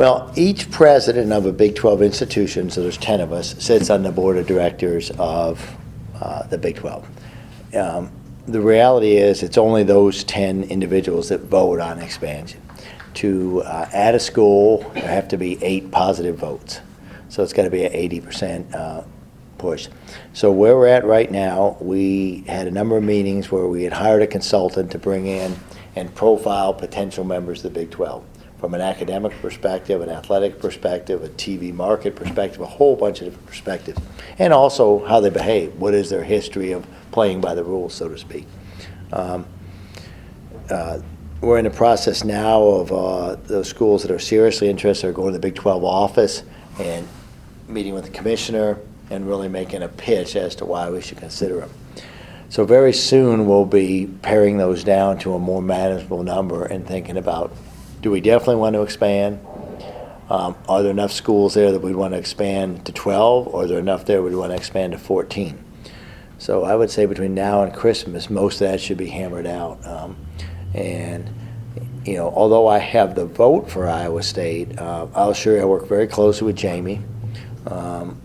Well, each president of a Big 12 institution, so there's 10 of us, sits on the board of directors of the Big 12. The reality is it's only those 10 individuals that vote on expansion. To add a school, there have to be 8 positive votes. So it's got to be an 80% push. So where we're at right now, we had a number of meetings where we had hired a consultant to bring in and profile potential members of the Big 12 from an academic perspective, an athletic perspective, a TV market perspective, a whole bunch of different perspectives, and also how they behave. What is their history of playing by the rules, so to speak? We're in the process now of those schools that are seriously interested are going to the Big 12 office and meeting with the commissioner and really making a pitch as to why we should consider them. So very soon we'll be paring those down to a more manageable number and thinking about, do we definitely want to expand? Are there enough schools there that we'd want to expand to 12, or are there enough there we'd want to expand to 14? So I would say between now and Christmas, most of that should be hammered out. And you know, although I have the vote for Iowa State, I'll assure you I work very closely with Jamie.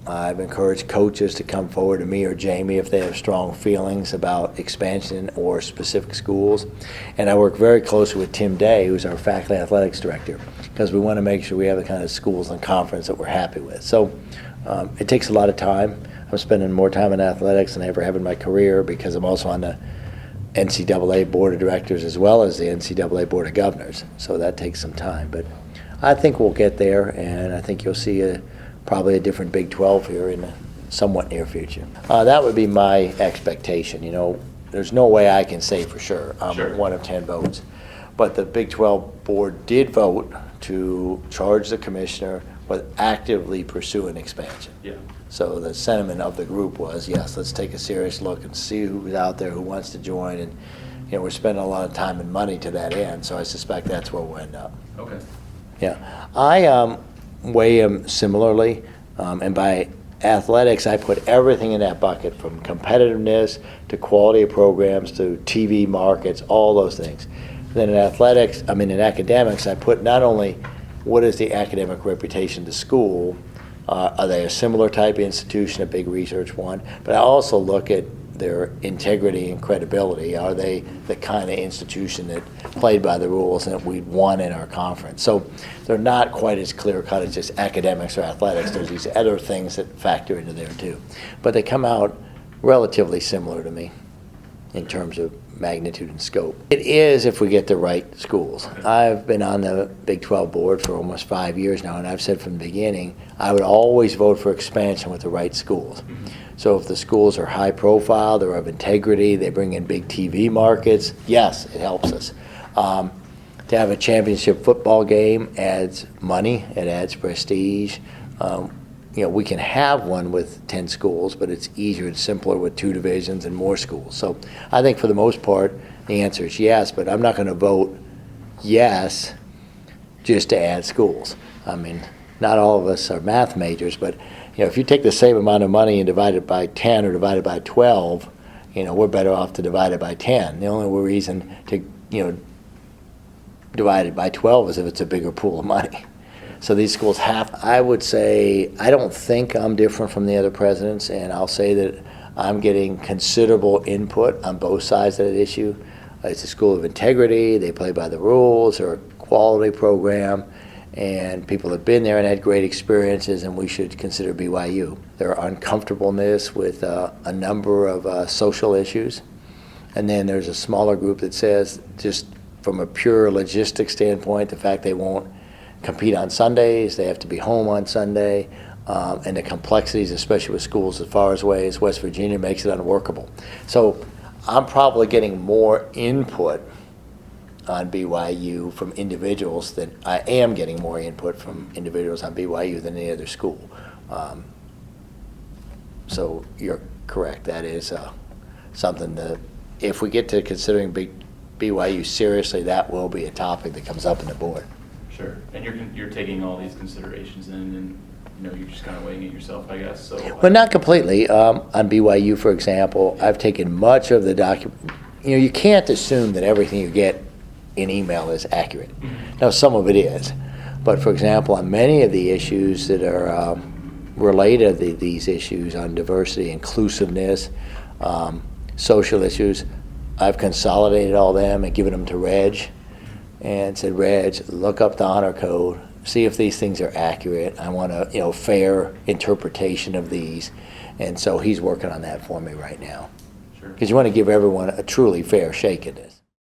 I've encouraged coaches to come forward to me or Jamie if they have strong feelings about expansion or specific schools. And I work very closely with Tim Day, who's our faculty athletics director, because we want to make sure we have the kind of schools and conference that we're happy with. So it takes a lot of time. I'm spending more time in athletics than I ever have in my career because I'm also on the NCAA Board of Directors as well as the NCAA Board of Governors. So that takes some time. But I think we'll get there, and I think you'll see probably a different Big 12 here in the somewhat near future. That would be my expectation. You know, there's no way I can say for sure. I'm one of 10 votes. But the Big 12 board did vote to charge the commissioner with actively pursuing expansion. Yeah. So the sentiment of the group was, yes, let's take a serious look and see who's out there who wants to join. And you know, we're spending a lot of time and money to that end, so I suspect that's where we'll end up. Okay. Yeah. I weigh them similarly, and by athletics, I put everything in that bucket, from competitiveness to quality of programs to TV markets, all those things. Then in academics, I put not only what is the academic reputation of the school, are they a similar type of institution, a big research one, but I also look at their integrity and credibility. Are they the kind of institution that played by the rules and that we'd want in our conference? So they're not quite as clear-cut as just academics or athletics. There's these other things that factor into there too. But they come out relatively similar to me in terms of magnitude and scope. It is if we get the right schools. I've been on the Big 12 board for almost 5 years now, and I've said from the beginning, I would always vote for expansion with the right schools. So if the schools are high profile, they're of integrity, they bring in big TV markets, yes, it helps us. To have a championship football game adds money, it adds prestige. You know, we can have one with 10 schools, but it's easier and simpler with 2 divisions and more schools. So I think for the most part, the answer is yes, but I'm not going to vote yes just to add schools. I mean, not all of us are math majors, but you know, if you take the same amount of money and divide it by 10 or divide it by 12, you know, we're better off to divide it by 10. The only reason to, you know, divide it by 12 is if it's a bigger pool of money. So these schools I would say, I don't think I'm different from the other presidents, and I'll say that I'm getting considerable input on both sides of that issue. It's a school of integrity, they play by the rules, they're a quality program, and people have been there and had great experiences, and we should consider BYU. There are uncomfortableness with a number of social issues, and then there's a smaller group that says, just from a pure logistics standpoint, the fact they won't compete on Sundays, they have to be home on Sunday, and the complexities, especially with schools as far away as West Virginia, makes it unworkable. So I'm probably getting more input on BYU from individuals than I am getting more input from individuals on BYU than any other school. So you're correct. That is something that, if we get to considering BYU seriously, that will be a topic that comes up in the board. Sure, and you're taking all these considerations in, and you know, you're just kind of weighing it yourself, I guess. So, well, not completely. On BYU, for example, I've taken much of the document. You know, you can't assume that everything you get in email is accurate. Now, some of it is, But for example, on many of the issues that are related to these issues on diversity, inclusiveness, social issues, I've consolidated all them and given them to Reg and said, Reg, look up the honor code, see if these things are accurate. I want a fair interpretation of these. And so he's working on that for me right now. Sure. Because you want to give everyone a truly fair shake at this.